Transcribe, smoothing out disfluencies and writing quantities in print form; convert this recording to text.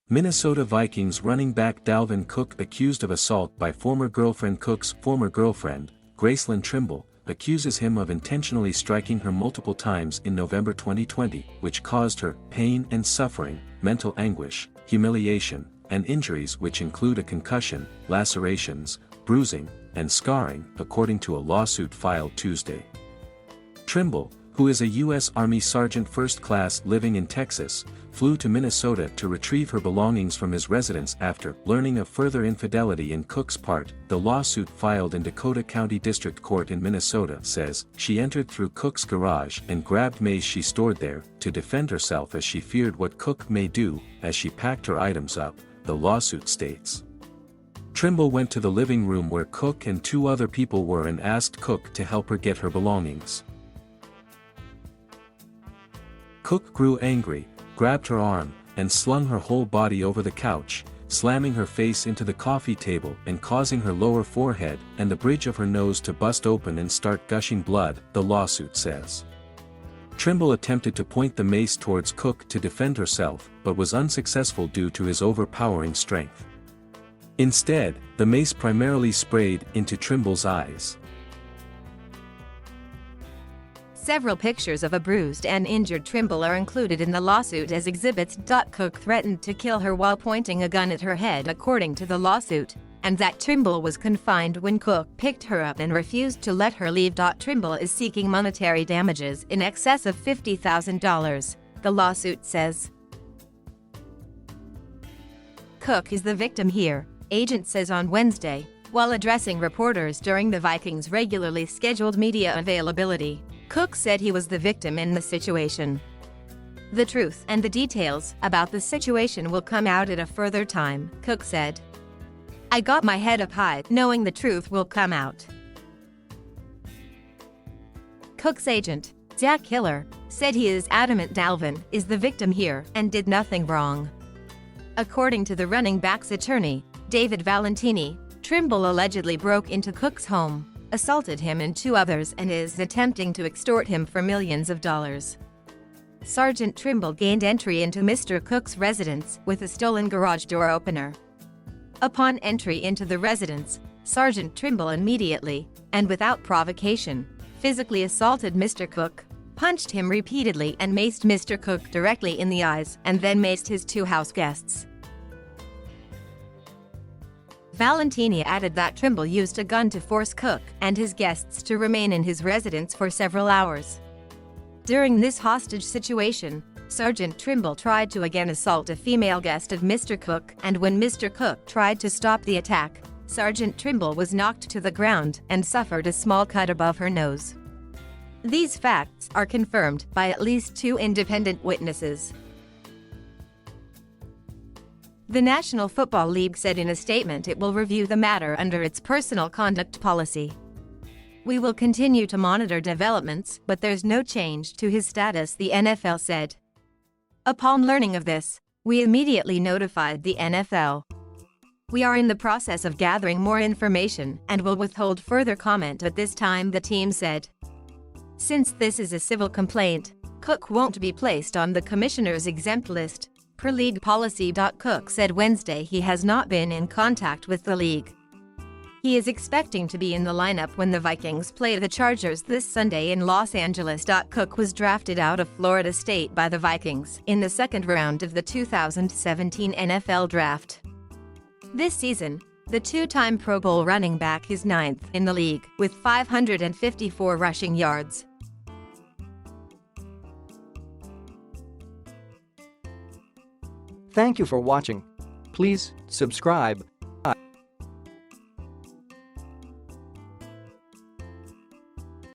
Minnesota Vikings running back Dalvin Cook accused of assault by former girlfriend Cook's former girlfriend, Gracelyn Trimble, accuses him of intentionally striking her multiple times in November 2020, which caused her pain and suffering, mental anguish, humiliation, and injuries which include a concussion, lacerations, bruising, and scarring, according to a lawsuit filed Tuesday. Trimble, who is a U.S. Army Sergeant First Class living in Texas, flew to Minnesota to retrieve her belongings from his residence after learning of further infidelity in Cook's part. The lawsuit filed in Dakota County District Court in Minnesota says she entered through Cook's garage and grabbed mace she stored there to defend herself as she feared what Cook may do as she packed her items up, the lawsuit states. Trimble went to the living room where Cook and two other people were and asked Cook to help her get her belongings. Cook grew angry, grabbed her arm, and slung her whole body over the couch, slamming her face into the coffee table and causing her lower forehead and the bridge of her nose to bust open and start gushing blood, the lawsuit says. Trimble attempted to point the mace towards Cook to defend herself but was unsuccessful due to his overpowering strength. Instead, the mace primarily sprayed into Trimble's eyes. Several pictures of a bruised and injured Trimble are included in the lawsuit as exhibits. Cook threatened to kill her while pointing a gun at her head according to the lawsuit, and that Trimble was confined when Cook picked her up and refused to let her leave. Trimble is seeking monetary damages in excess of $50,000, the lawsuit says. Cook is the victim here, agent says on Wednesday, while addressing reporters during the Vikings' regularly scheduled media availability. Cook said he was the victim in the situation. The truth and the details about the situation will come out at a further time, Cook said. I got my head up high knowing the truth will come out. Cook's agent, Zach Hiller, said he is adamant Dalvin is the victim here and did nothing wrong. According to the running back's attorney, David Valentini, Trimble allegedly broke into Cook's home, assaulted him and two others and is attempting to extort him for millions of dollars. Sergeant Trimble gained entry into Mr. Cook's residence with a stolen garage door opener. Upon entry into the residence, Sergeant Trimble immediately, and without provocation, physically assaulted Mr. Cook, punched him repeatedly and maced Mr. Cook directly in the eyes and then maced his two house guests. Valentini added that Trimble used a gun to force Cook and his guests to remain in his residence for several hours. During this hostage situation, Sergeant Trimble tried to again assault a female guest of Mr. Cook, and when Mr. Cook tried to stop the attack, Sergeant Trimble was knocked to the ground and suffered a small cut above her nose. These facts are confirmed by at least two independent witnesses. The National Football League said in a statement it will review the matter under its personal conduct policy. We will continue to monitor developments, but there's no change to his status, the NFL said. Upon learning of this, we immediately notified the NFL. We are in the process of gathering more information and will withhold further comment at this time, the team said. Since this is a civil complaint, Cook won't be placed on the commissioner's exempt list, per league policy. Cook said Wednesday he has not been in contact with the league. He is expecting to be in the lineup when the Vikings play the Chargers this Sunday in Los Angeles. Cook was drafted out of Florida State by the Vikings in the second round of the 2017 NFL Draft. This season, the two-time Pro Bowl running back is ninth in the league, with 554 rushing yards. Thank you for watching. Please subscribe